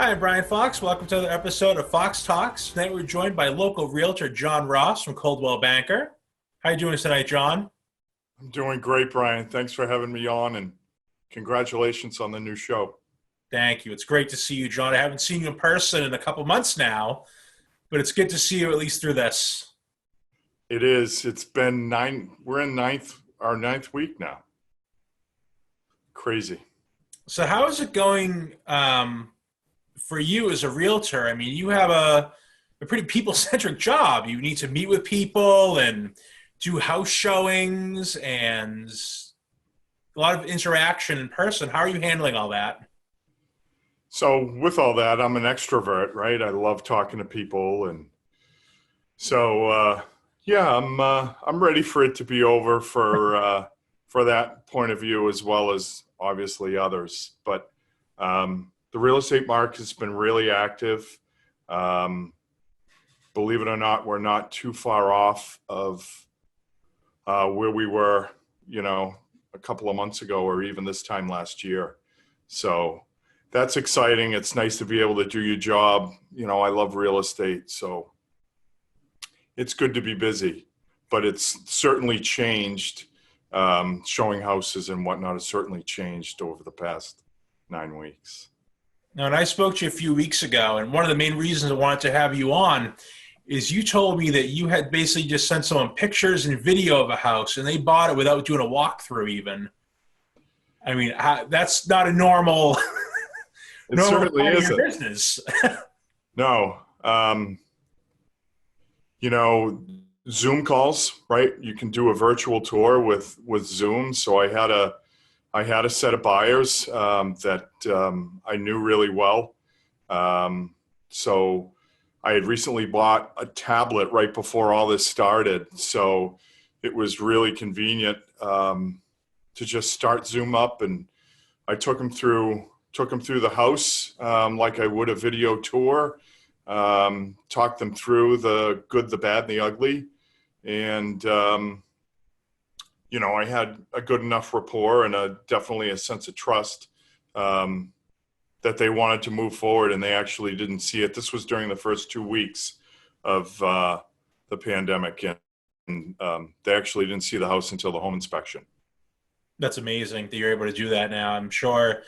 Hi, I'm Brian Fox. Welcome to another episode of Fox Talks. Tonight we're joined by local realtor John Ross from Coldwell Banker. How are you doing tonight, John? I'm doing great, Brian. Thanks for having me on, and congratulations on the new show. Thank you. It's great to see you, John. I haven't seen you in person in a couple months now, but it's good to see you at least through this. It is. It's been we're in our ninth week now. Crazy. So how is it going for you as a realtor? I mean, you have a pretty people-centric job. You need to meet with people and do house showings and a lot of interaction in person. How are you handling all that? So with all that, I'm an extrovert, right? I love talking to people, and so yeah, I'm ready for it to be over for that point of view as well as obviously others. But the real estate market has been really active. Um, Believe it or not, we're not too far off of where we were, a couple of months ago or even this time last year. So that's exciting. It's nice to be able to do your job. I love real estate, so it's good to be busy, but it's certainly changed. Showing houses and whatnot has certainly changed over the past 9 weeks. Now, and I spoke to you a few weeks ago, and one of the main reasons I wanted to have you on is you told me that you had basically just sent someone pictures and video of a house, and they bought it without doing a walkthrough even. I mean, that's not a normal, It normal certainly part of your isn't. business. No. You know, Zoom calls, right? You can do a virtual tour with Zoom. So I had a set of buyers that I knew really well. So I had recently bought a tablet right before all this started. So it was really convenient to just start Zoom up, and I took them through the house like I would a video tour. Talked them through the good, the bad, and the ugly, and I had a good enough rapport and definitely a sense of trust that they wanted to move forward, and they actually didn't see it. This was during the first 2 weeks of the pandemic, and they actually didn't see the house until the home inspection. That's amazing that you're able to do that now. I'm sure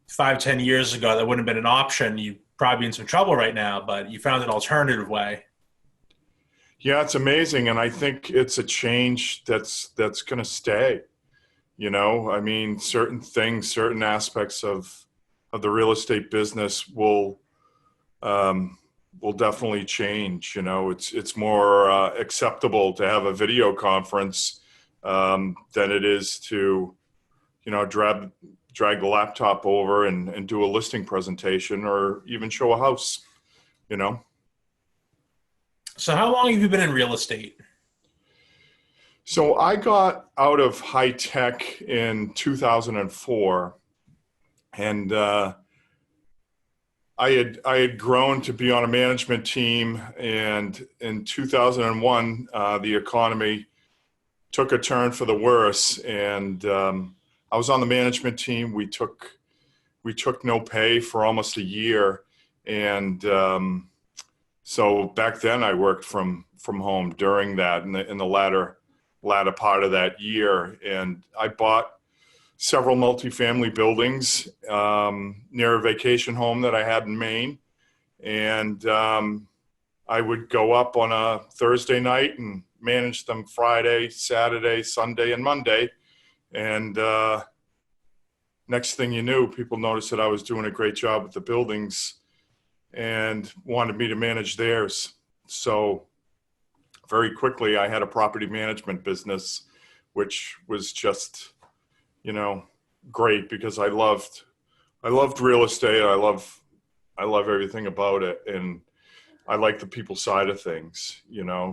5, 10 years ago, that wouldn't have been an option. You'd probably be in some trouble right now, but you found an alternative way. Yeah, it's amazing, and I think it's a change that's going to stay. I mean, certain things, certain aspects of the real estate business will definitely change. It's more acceptable to have a video conference than it is to drag the laptop over and do a listing presentation or even show a house. you know So how long have you been in real estate? so I got out of high tech in 2004, and I had grown to be on a management team, and in 2001 the economy took a turn for the worse, and I was on the management team. We took no pay for almost a year, and so back then I worked from home during that in the latter part of that year, and I bought several multifamily buildings near a vacation home that I had in Maine, and I would go up on a Thursday night and manage them Friday, Saturday, Sunday, and Monday. And next thing you knew, people noticed that I was doing a great job with the buildings and wanted me to manage theirs. So very quickly, I had a property management business, which was just, great, because I loved real estate. I love everything about it, and I like the people side of things.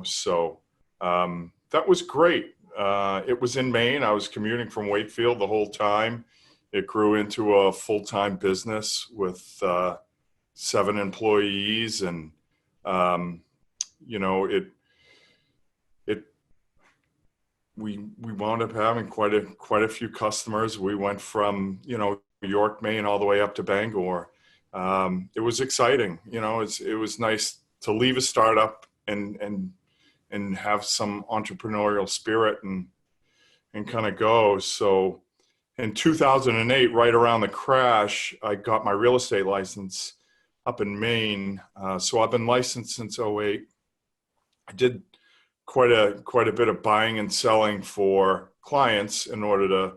So that was great. It was in Maine. I was commuting from Wakefield the whole time. It grew into a full-time business with 7 employees, and it we wound up having quite a few customers. We went from York, Maine, all the way up to Bangor, it was exciting. It was nice to leave a startup and have some entrepreneurial spirit and kind of go. So in 2008, right around the crash, I got my real estate license up in Maine. So I've been licensed since '08. I did quite a bit of buying and selling for clients in order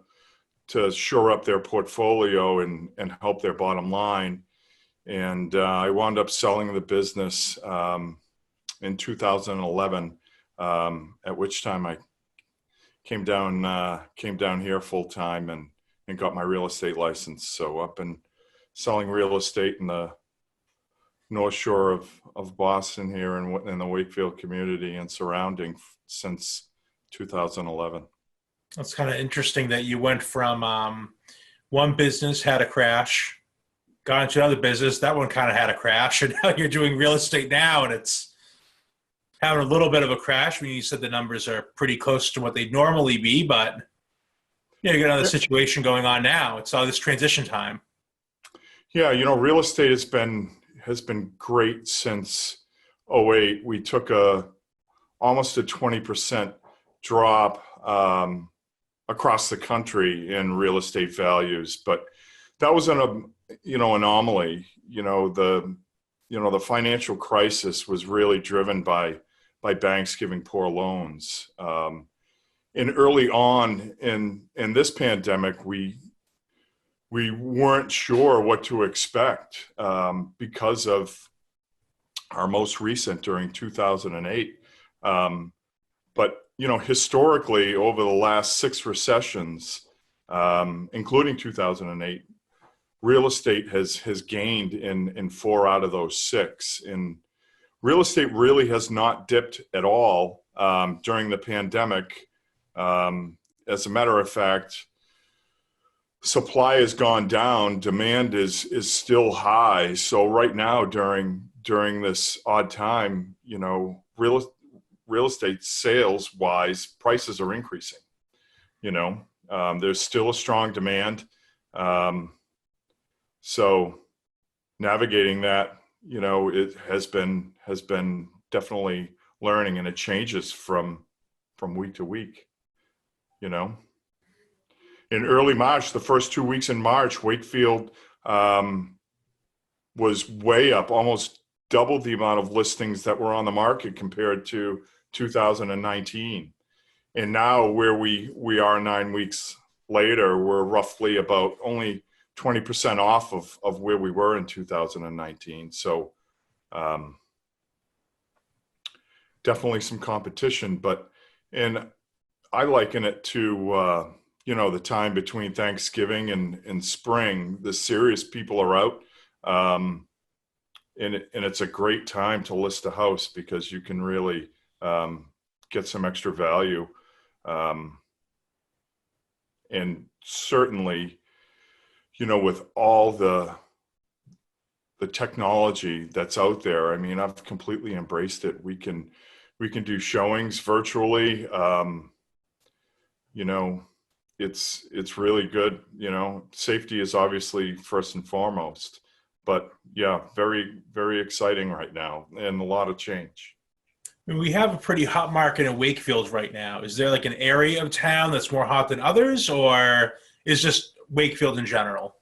to shore up their portfolio and help their bottom line. And I wound up selling the business in 2011, at which time I came down here full time and got my real estate license. So I've been selling real estate in the North Shore of Boston here in the Wakefield community and surrounding since 2011. That's kind of interesting that you went from one business had a crash, got into another business, that one kind of had a crash, and now you're doing real estate now, and it's having a little bit of a crash. I mean, you said the numbers are pretty close to what they'd normally be, but you got another situation going on now. It's all this transition time. Yeah, real estate has been great since '08. We took almost a 20% drop across the country in real estate values, but that was an anomaly. The financial crisis was really driven by banks giving poor loans. And early on in this pandemic, we weren't sure what to expect because of our most recent during 2008. But historically, over the last 6 recessions, including 2008, real estate has gained in 4 out of those 6. And real estate really has not dipped at all during the pandemic. As a matter of fact, supply has gone down, demand is still high. So right now, during this odd time, real estate sales wise, prices are increasing. There's still a strong demand. So navigating that, it has been definitely learning, and it changes from week to week. In early March, the first 2 weeks in March, Wakefield was way up, almost double the amount of listings that were on the market compared to 2019. And now where we are 9 weeks later, we're roughly about only 20% off of where we were in 2019. So definitely some competition, and I liken it to, the time between Thanksgiving and spring. The serious people are out. And it's a great time to list a house because you can really get some extra value. And certainly, with all the technology that's out there, I mean, I've completely embraced it. We can do showings virtually. It's really good. Safety is obviously first and foremost, but yeah, very, very exciting right now and a lot of change. I mean, we have a pretty hot market in Wakefield right now. Is there like an area of town that's more hot than others, or is just Wakefield in general?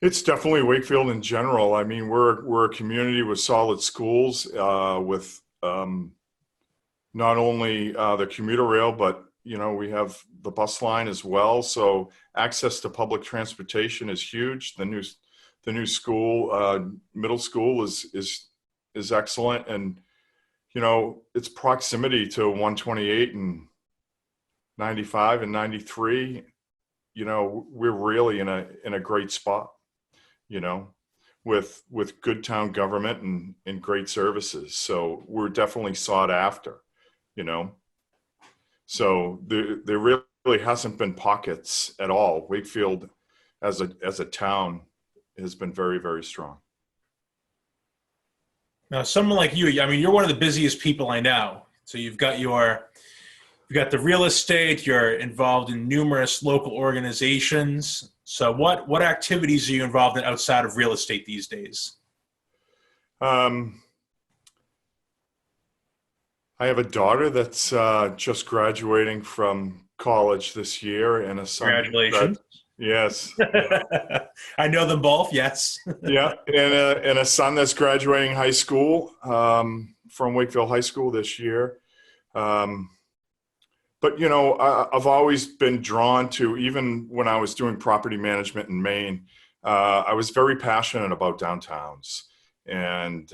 It's definitely Wakefield in general. I mean, we're a community with solid schools, with not only the commuter rail, but we have the bus line as well. So access to public transportation is huge. The new school, middle school is excellent, and its proximity to 128 and 95 and 93. We're really in a great spot. With good town government and great services. So we're definitely sought after. So there really hasn't been pockets at all. Wakefield as a town has been very, very strong. Now, someone like you, I mean, you're one of the busiest people I know. So you've got the real estate, you're involved in numerous local organizations. So what activities are you involved in outside of real estate these days? Um, I have a daughter that's just graduating from college this year, and a son who's Congratulations. yes, I know them both. Yes. yeah, and a son that's graduating high school from Wakefield High School this year. Um, but I've always been drawn to, even when I was doing property management in Maine, I was very passionate about downtowns. And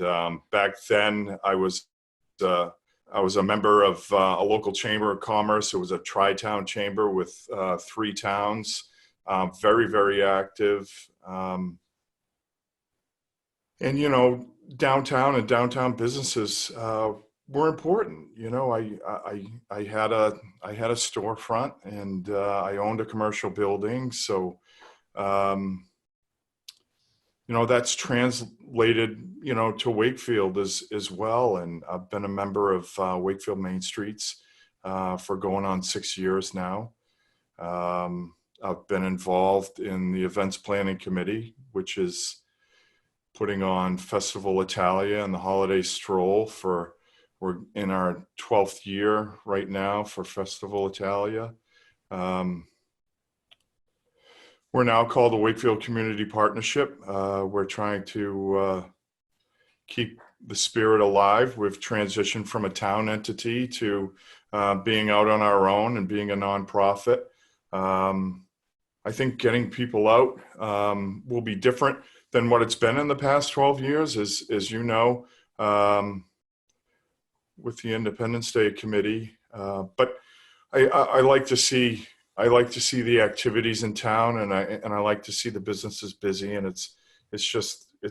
back then, uh, I was a member of a local chamber of commerce. It was a tri-town chamber with 3 towns, very, very active. And downtown and downtown businesses were important. I had a storefront, and I owned a commercial building, so um, that's translated to Wakefield as well. And I've been a member of Wakefield Main Streets for going on 6 years now. I've been involved in the events planning committee, which is putting on Festival Italia and the Holiday Stroll. We're in our 12th year right now for Festival Italia. We're now called the Wakefield Community Partnership. We're trying to keep the spirit alive. We've transitioned from a town entity to being out on our own and being a nonprofit. I think getting people out will be different than what it's been in the past 12 years, as you know, with the Independence Day Committee. But I like to see the activities in town, and I like to see the businesses busy, and it's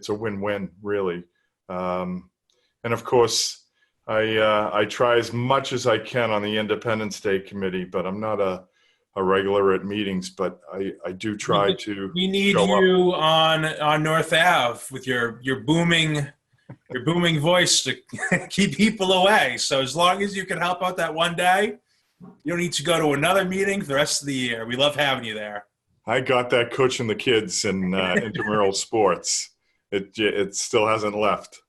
a win-win, really. And of course, I try as much as I can on the Independence Day Committee, but I'm not a regular at meetings, but I do try to We need show up. you on North Ave with your booming voice to keep people away. So as long as you can help out that one day, you don't need to go to another meeting for the rest of the year. We love having you there. I got that coaching the kids in intramural sports. It still hasn't left.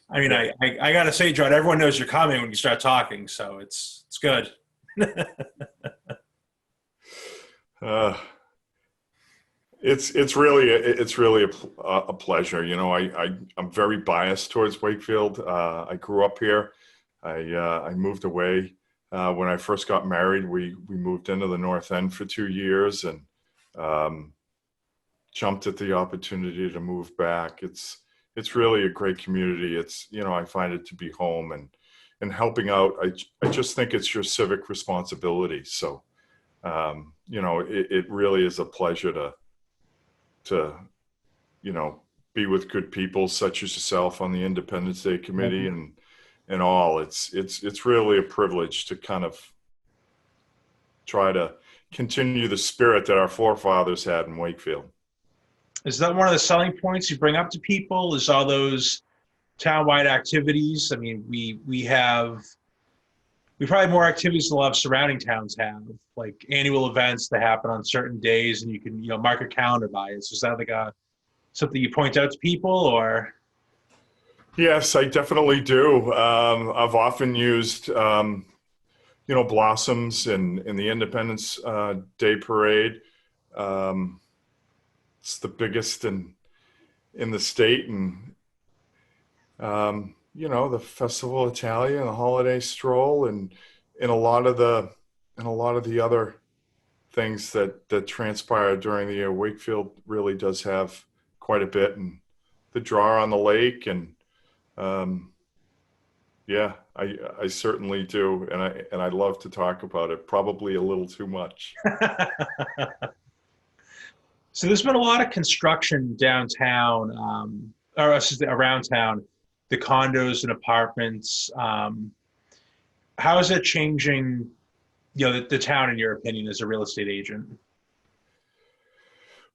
I mean, Yeah. I gotta say, John, everyone knows you're coming when you start talking, so it's good. Uh, it's really a pleasure. I'm very biased towards Wakefield. I grew up here. I moved away when I first got married. We moved into the North End for 2 years, and um, jumped at the opportunity to move back. It's really a great community. I find it to be home, and helping out. I just think it's your civic responsibility. So it really is a pleasure to be with good people such as yourself on the Independence Day Committee, and all. It's really a privilege to kind of try to continue the spirit that our forefathers had in Wakefield. Is that one of the selling points you bring up to people? Is all those townwide activities? I mean, we probably have more activities than a lot of surrounding towns have, like annual events that happen on certain days, and you can mark a calendar by it. So is that like something you point out to people, or? Yes, I definitely do. I've often used, blossoms in the Independence Day Parade. Um, it's the biggest in the state, and the Festival Italia and the Holiday Stroll, and a lot of the other things that transpire during the year. Wakefield really does have quite a bit, and the draw on the lake, and um, yeah, I certainly do, and I love to talk about it. Probably a little too much. So there's been a lot of construction downtown, or excuse me, around town, the condos and apartments. How is that changing, the town, in your opinion, as a real estate agent?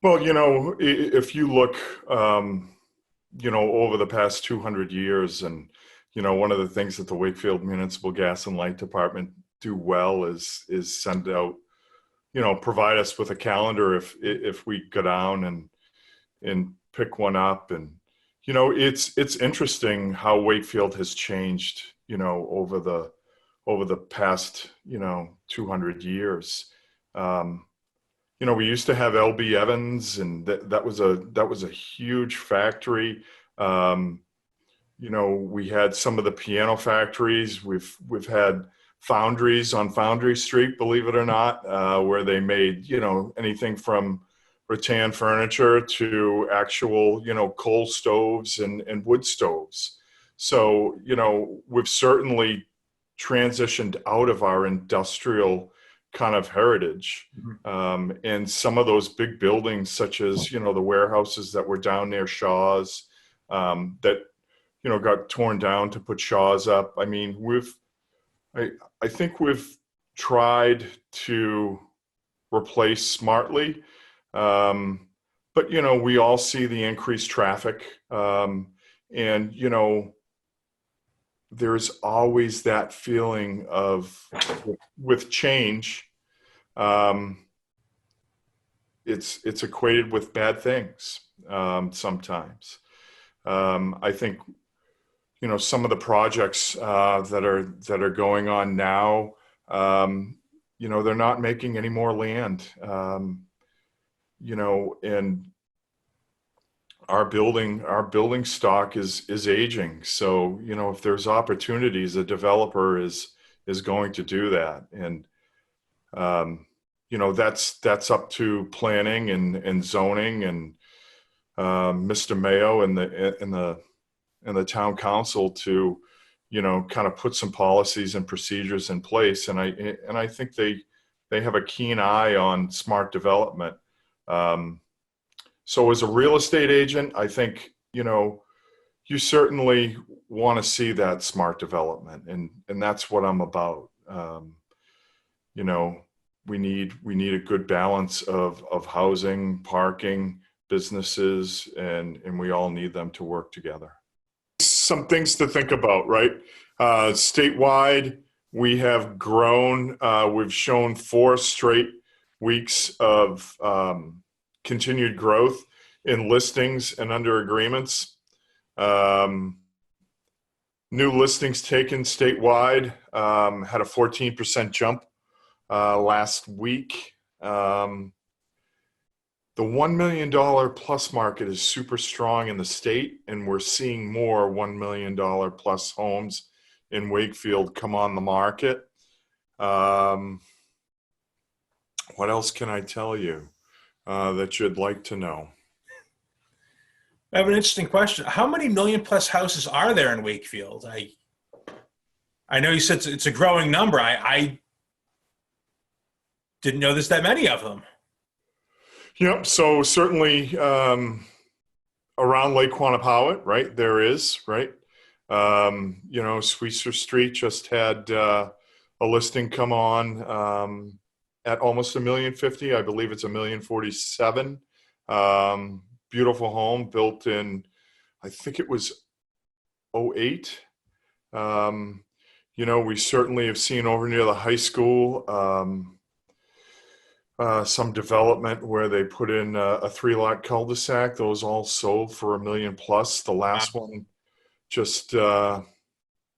Well, if you look, over the past 200 years, and one of the things that the Wakefield Municipal Gas and Light Department do well is send out provide us with a calendar if we go down and pick one up. And it's interesting how Wakefield has changed, over the past 200 years. We used to have LB Evans, and that was a huge factory. Um, we had some of the piano factories. We've had foundries on Foundry Street, believe it or not, where they made anything from rattan furniture to actual coal stoves and wood stoves. So we've certainly transitioned out of our industrial kind of heritage. And some of those big buildings, such as the warehouses that were down near Shaw's, that got torn down to put Shaw's up. I mean, I think we've tried to replace smartly, but we all see the increased traffic, and there's always that feeling of with change. It's equated with bad things sometimes. I think some of the projects that are going on now, they're not making any more land, and our building stock is aging. So if there's opportunities, a developer is going to do that, and that's up to planning and zoning and Mr. Mayo and the town council to kind of put some policies and procedures in place. And I think they have a keen eye on smart development. So as a real estate agent, I think you certainly want to see that smart development, and that's what I'm about. We need a good balance of housing, parking, businesses, and we all need them to work together. Some things to think about, right? Statewide, we have grown. We've shown 4 straight weeks of continued growth in listings and under agreements. New listings taken statewide had a 14% jump last week. The $1 million plus market is super strong in the state, and we're seeing more $1 million plus homes in Wakefield come on the market. What else can I tell you that you'd like to know? I have an interesting question. How many million plus houses are there in Wakefield? I know you said it's a growing number. I didn't know there's that many of them. Yep. So certainly around Lake Quannapowitt, right? There is, right? Sweetser Street just had a listing come on at almost $1,050,000. I believe it's $1,047,000. Beautiful home built in, I think it was '08. We certainly have seen over near the high school some development where they put in a 3-lot cul-de-sac. Those all sold for $1 million plus. The last one just had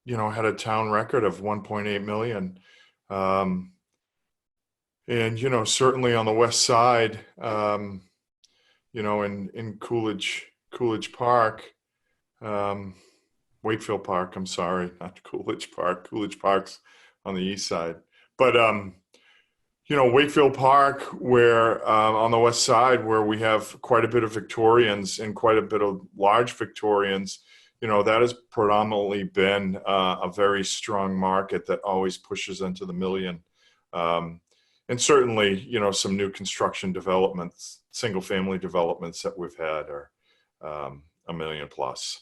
a town record of 1.8 million. And certainly on the west side, in Coolidge Park, Wakefield Park, I'm sorry, not Coolidge Park. Coolidge Park's on the east side. But Wakefield Park, where on the west side, where we have quite a bit of Victorians and quite a bit of large Victorians, that has predominantly been a very strong market that always pushes into the million. And certainly, some new construction developments, single family developments that we've had are $1 million plus,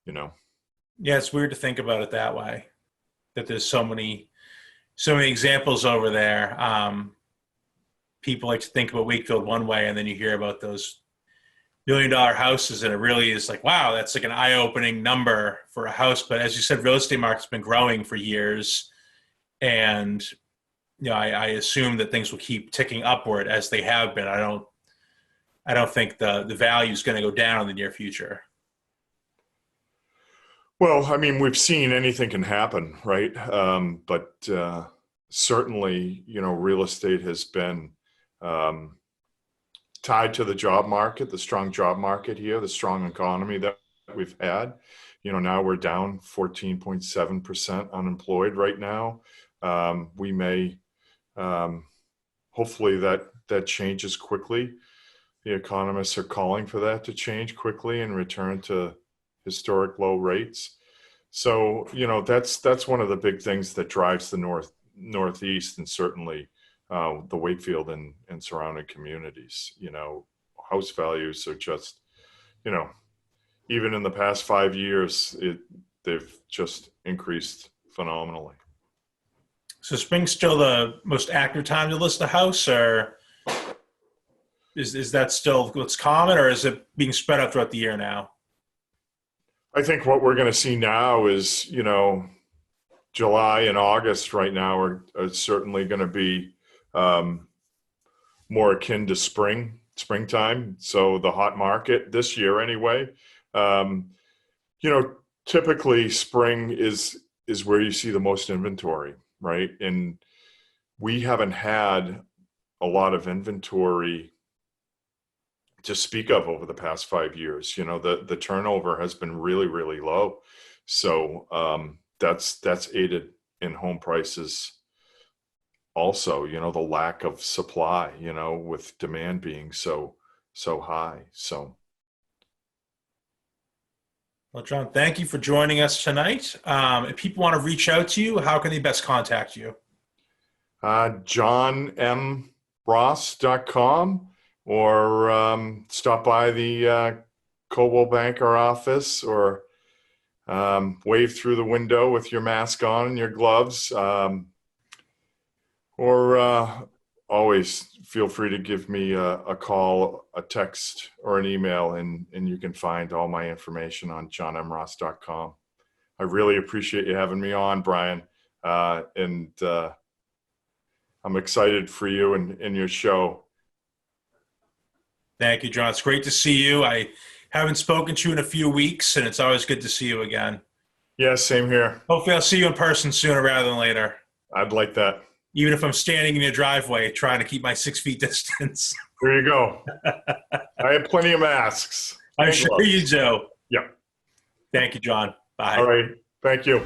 Yeah, it's weird to think about it that way, that there's so many examples over there. People like to think about Wakefield one way, and then you hear about those $1 million houses, and it really is like, wow, that's like an eye-opening number for a house. But as you said, real estate market's been growing for years, and I assume that things will keep ticking upward as they have been. I don't think the value is going to go down in the near future. Well, I mean, we've seen anything can happen, right? But certainly, real estate has been um, tied to the job market, the strong job market here, the strong economy that we've had. Now we're down 14.7% unemployed right now. We may, hopefully that changes quickly. The economists are calling for that to change quickly and return to historic low rates. So, that's one of the big things that drives the Northeast, and certainly the Wakefield and surrounding communities. House values are just, you know, even in the past 5 years, they've just increased phenomenally. So spring's still the most active time to list a house, or is that still what's common, or is it being spread out throughout the year now? I think what we're going to see now is, July and August right now are certainly going to be um, more akin to springtime. So the hot market this year anyway. Um, you know, Typically spring is where you see the most inventory, right? And we haven't had a lot of inventory to speak of over the past 5 years. The turnover has been really, really low. So that's aided in home prices also, the lack of supply, with demand being so high. So Well, John, thank you for joining us tonight. If people want to reach out to you, how can they best contact you? johnmross.com, or stop by the Coldwell Banker office, or wave through the window with your mask on and your gloves, or always feel free to give me a call, a text, or an email, and you can find all my information on johnmross.com. I really appreciate you having me on, Brian, and I'm excited for you and your show. Thank you, John. It's great to see you. I haven't spoken to you in a few weeks, and it's always good to see you again. Yeah, same here. Hopefully, I'll see you in person sooner rather than later. I'd like that. Even if I'm standing in your driveway trying to keep my 6 feet distance. There you go. I have plenty of masks. I'm sure you do. Yeah. Thank you, John. Bye. All right. Thank you.